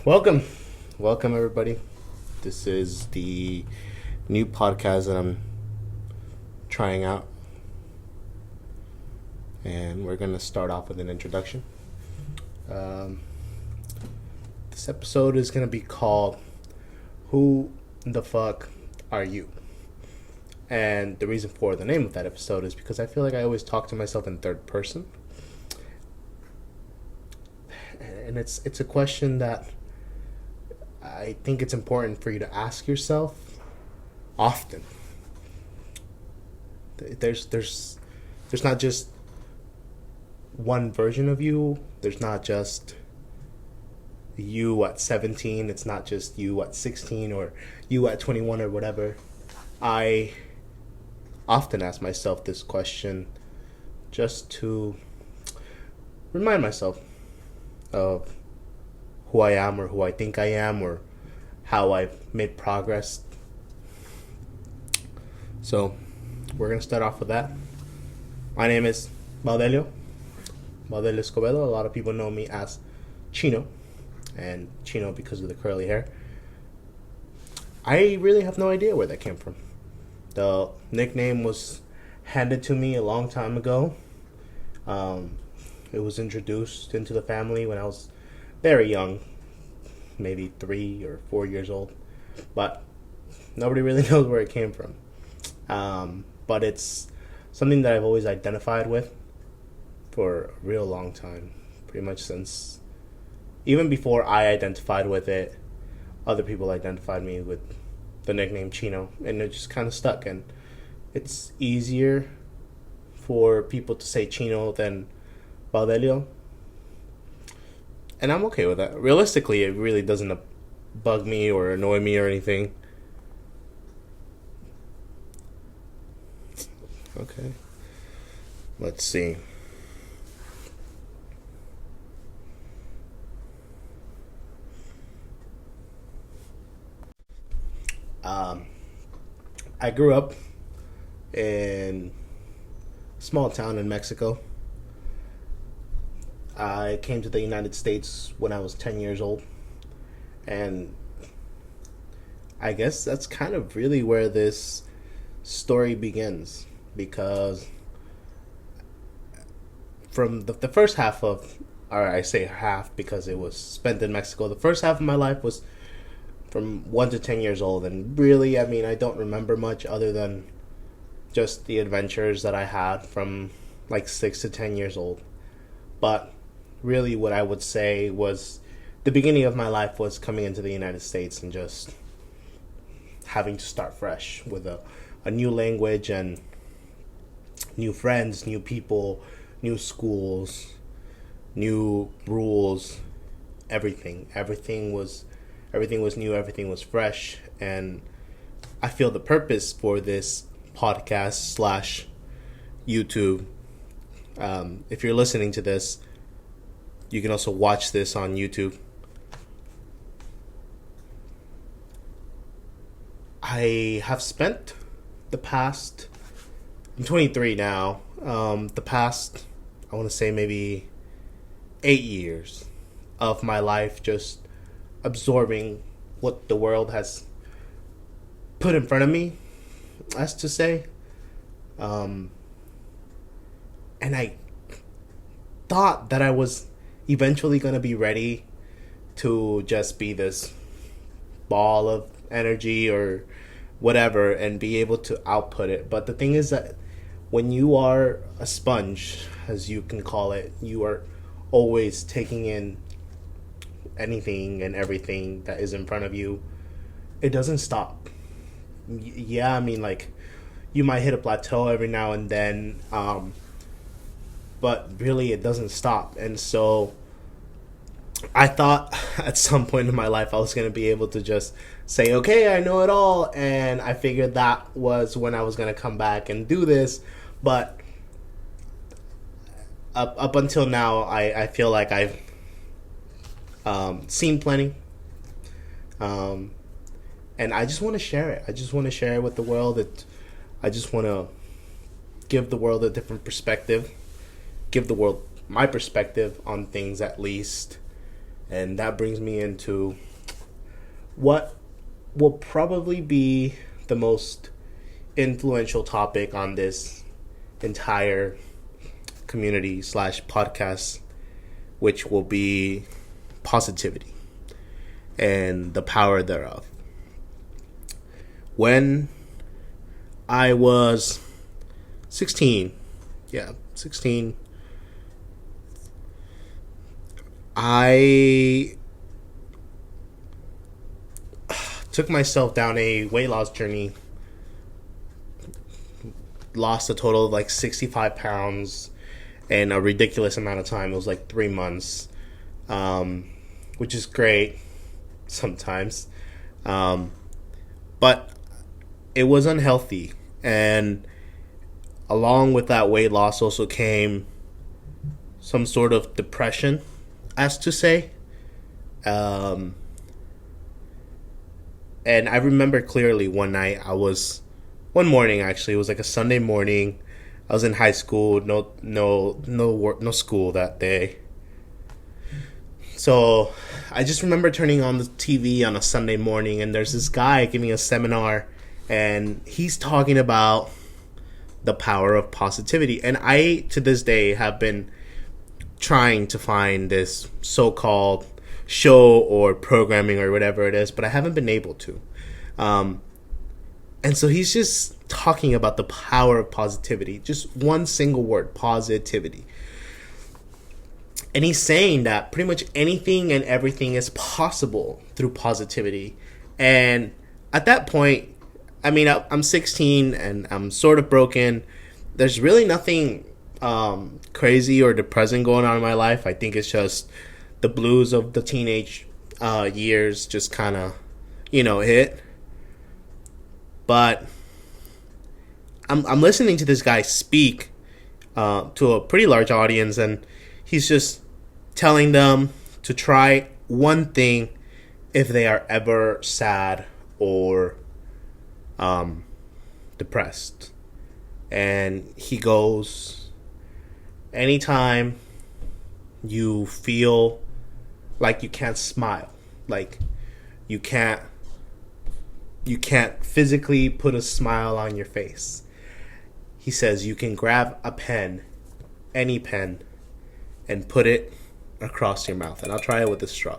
Welcome. Welcome, everybody. This is the new podcast that I'm trying out. And we're going to start off with an introduction. Um, this episode is going to be called Who the Fuck Are You? And the reason for the name of that episode is because I feel like I always talk to myself in third person. And it's a question that I think it's important for you to ask yourself often. There's not just one version of you. There's not just you at 17. It's not just you at 16 or you at 21 or whatever. I often ask myself this question just to remind myself of who I am or who I think I am or how I've made progress. So we're going to start off with that. My name is Baudelio Escobedo. A lot of people know me as Chino, and Chino because of the curly hair. I really have no idea where that came from. The nickname was handed to me a long time ago. It was introduced into the family when I was very young, maybe 3 or 4 years old, but nobody really knows where it came from. But it's something that I've always identified with for a real long time, pretty much since, even before I identified with it, other people identified me with the nickname Chino, and it just kind of stuck. And it's easier for people to say Chino than Baudelio, and I'm okay with that. Realistically, it really doesn't bug me or annoy me or anything. Okay, let's see. I grew up in a small town in Mexico. I came to the United States when I was 10 years old. And I guess that's kind of really where this story begins. Because from the first half of, or I say half because it was spent in Mexico, the first half of my life was from 1 to 10 years old. And really, I mean, I don't remember much other than just the adventures that I had from like 6 to 10 years old. But really what I would say was the beginning of my life was coming into the United States and just having to start fresh with a new language and new friends, new people, new schools, new rules, everything. Everything was new, everything was fresh, and I feel the purpose for this podcast / YouTube. If you're listening to this, you can also watch this on YouTube. I have spent the past, I'm 23 now, the past, I want to say maybe 8 years of my life just absorbing what the world has put in front of me, as to say. And I thought that I was eventually going to be ready to just be this ball of energy or whatever and be able to output it. But the thing is that when you are a sponge, as you can call it, you are always taking in anything and everything that is in front of you. It doesn't stop. Yeah, I mean, like, you might hit a plateau every now and then, but really it doesn't stop. And so I thought at some point in my life I was going to be able to just say, okay, I know it all, and I figured that was when I was going to come back and do this. But up until now, I feel like I've seen plenty, and I just want to share it. I just want to share it with the world. I just want to give the world a different perspective, give the world my perspective on things at least, And that brings me into what will probably be the most influential topic on this entire community slash podcast, which will be positivity and the power thereof. When I was 16, 16, I took myself down a weight loss journey. Lost a total of like 65 pounds in a ridiculous amount of time. It was like 3 months, which is great sometimes. But it was unhealthy. And along with that weight loss also came some sort of depression, as to say. And I remember clearly one morning actually, it was like a Sunday morning. I was in high school, no school that day. So I just remember turning on the TV on a Sunday morning, and there's this guy giving a seminar, and he's talking about the power of positivity. And I, to this day, have been trying to find this so-called show or programming or whatever it is, but I haven't been able to. And so he's just talking about the power of positivity. Just one single word, positivity. And he's saying that pretty much anything and everything is possible through positivity. And at that point, I mean, I'm 16 and I'm sort of broken. There's really nothing crazy or depressing going on in my life. I think it's just the blues of the teenage years just kind of, hit. But I'm listening to this guy speak to a pretty large audience, and he's just telling them to try one thing if they are ever sad or depressed. And he goes, anytime you feel like you can't smile, like you can't physically put a smile on your face, he says you can grab a pen, any pen, and put it across your mouth. And I'll try it with a straw.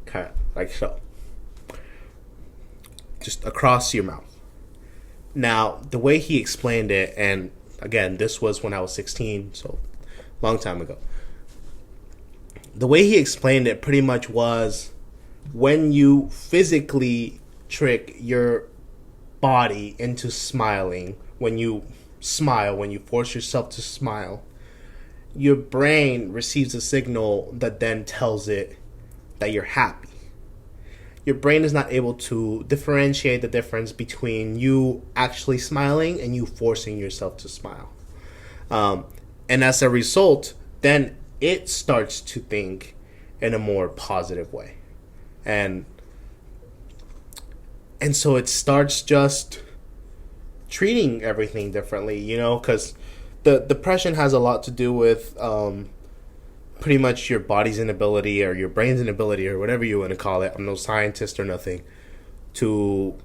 Kind of like so. Just across your mouth. Now, the way he explained it, and again, this was when I was 16, so a long time ago. The way he explained it pretty much was when you physically trick your body into smiling, when you smile, when you force yourself to smile, your brain receives a signal that then tells it that you're happy. Your brain is not able to differentiate the difference between you actually smiling and you forcing yourself to smile. And as a result, then it starts to think in a more positive way. And so it starts just treating everything differently, because the depression has a lot to do with pretty much your body's inability or your brain's inability or whatever you want to call it. I'm no scientist or nothing, to,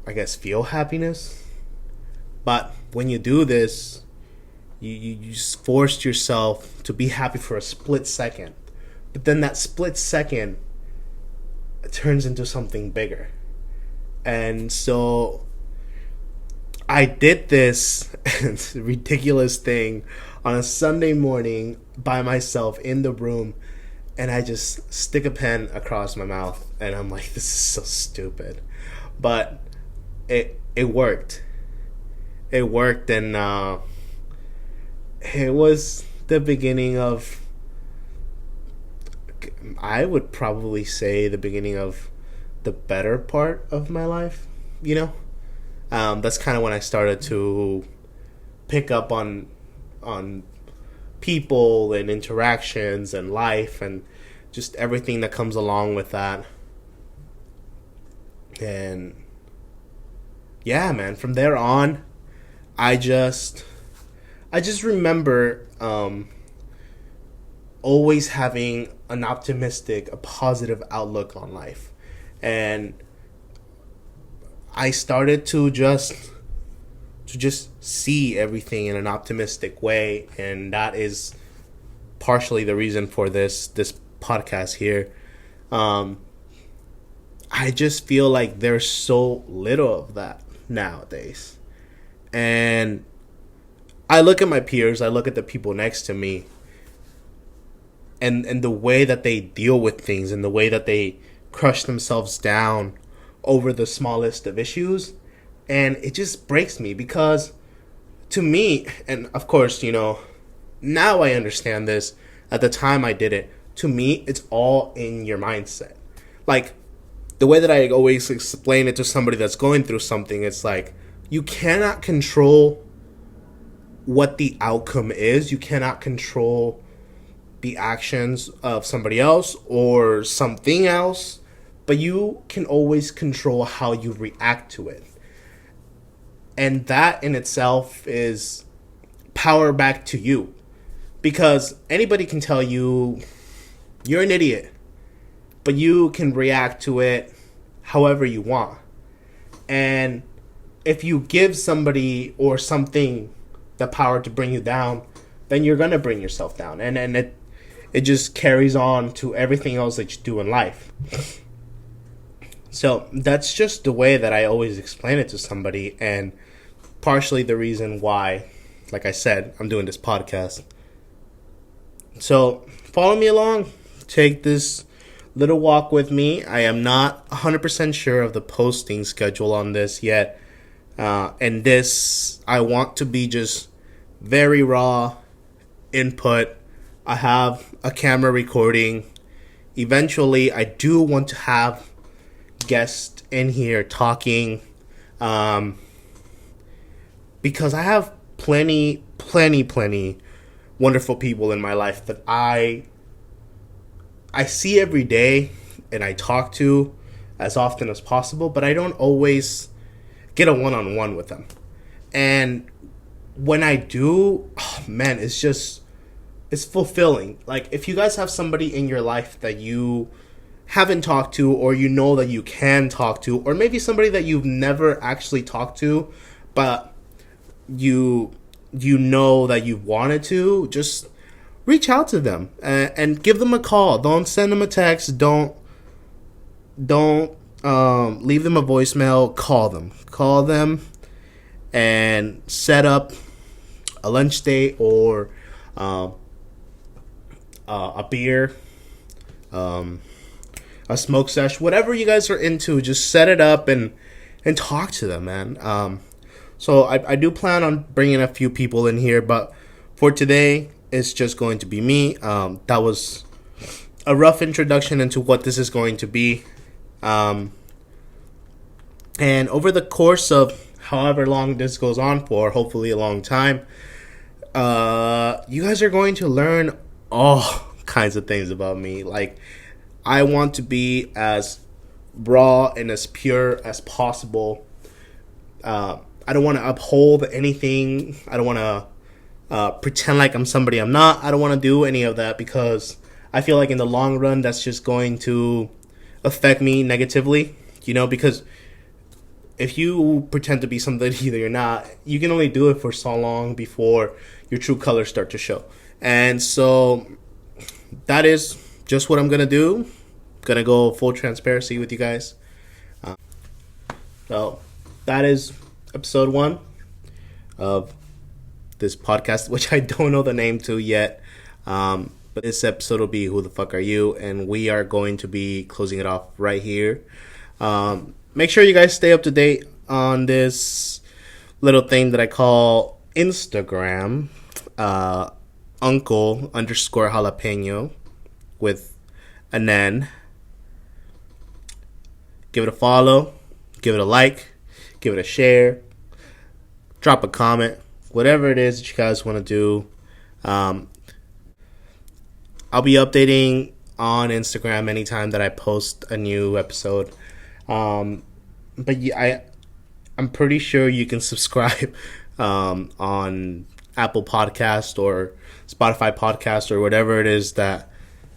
I guess, feel happiness. But when you do this, you just forced yourself to be happy for a split second. But then that split second turns into something bigger. And so I did this ridiculous thing on a Sunday morning by myself in the room, and I just stick a pen across my mouth, and I'm like, this is so stupid. But it worked. It worked, and it was the beginning of, I would probably say, the beginning of the better part of my life, that's kind of when I started to pick up on people and interactions and life and just everything that comes along with that. And yeah, man, from there on, I just remember always having an optimistic, a positive outlook on life. And I started to just see everything in an optimistic way, and that is partially the reason for this podcast here. I just feel like there's so little of that nowadays. And I look at my peers, I look at the people next to me, and the way that they deal with things and the way that they crush themselves down over the smallest of issues. And it just breaks me because to me, and of course, now I understand this. At the time I did it, to me, it's all in your mindset. Like, the way that I always explain it to somebody that's going through something, it's like, you cannot control what the outcome is. You cannot control the actions of somebody else or something else, but you can always control how you react to it. And that in itself is power back to you. Because anybody can tell you you're an idiot, but you can react to it however you want. And if you give somebody or something the power to bring you down, then you're going to bring yourself down. And it just carries on to everything else that you do in life. So that's just the way that I always explain it to somebody, and partially the reason why, like I said, I'm doing this podcast. So follow me along. Take this little walk with me. I am not 100% sure of the posting schedule on this yet. And this, I want to be just very raw input. I have a camera recording. Eventually, I do want to have guests in here talking. Because I have plenty wonderful people in my life that I see every day and I talk to as often as possible, but I don't always get a one-on-one with them. And when I do, oh man, it's fulfilling. Like, if you guys have somebody in your life that you haven't talked to, or that you can talk to, or maybe somebody that you've never actually talked to, but you know that you wanted to, just reach out to them and give them a call. Don't send them a text. Don't leave them a voicemail. Call them and set up a lunch date or a beer, a smoke sesh, whatever you guys are into. Just set it up and talk to them, man. So I do plan on bringing a few people in here, but for today, it's just going to be me. That was a rough introduction into what this is going to be. And over the course of however long this goes on for, hopefully a long time, you guys are going to learn all kinds of things about me. Like, I want to be as raw and as pure as possible. I don't want to uphold anything. I don't want to pretend like I'm somebody I'm not. I don't want to do any of that, because I feel like in the long run, that's just going to affect me negatively. Because if you pretend to be somebody that you're not, you can only do it for so long before your true colors start to show. And so that is just what I'm going to do. Going to go full transparency with you guys. So that is episode 1 of this podcast, which I don't know the name to yet. But this episode will be Who the Fuck Are You? And we are going to be closing it off right here. Make sure you guys stay up to date on this little thing that I call Instagram, uncle_jalapeno with an N. Give it a follow, give it a like, give it a share, drop a comment, whatever it is that you guys want to do. I'll be updating on Instagram anytime that I post a new episode. But yeah, I'm pretty sure you can subscribe on Apple Podcast or Spotify Podcast or whatever it is that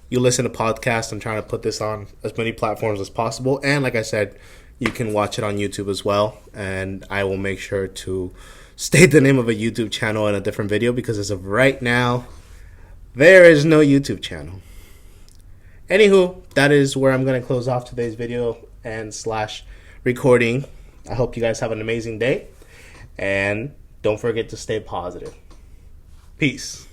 you listen to podcasts. I'm trying to put this on as many platforms as possible. And like I said, you can watch it on YouTube as well. And I will make sure to state the name of a YouTube channel in a different video, because as of right now, there is no YouTube channel. Anywho, that is where I'm going to close off today's video and / recording. I hope you guys have an amazing day. And don't forget to stay positive. Peace.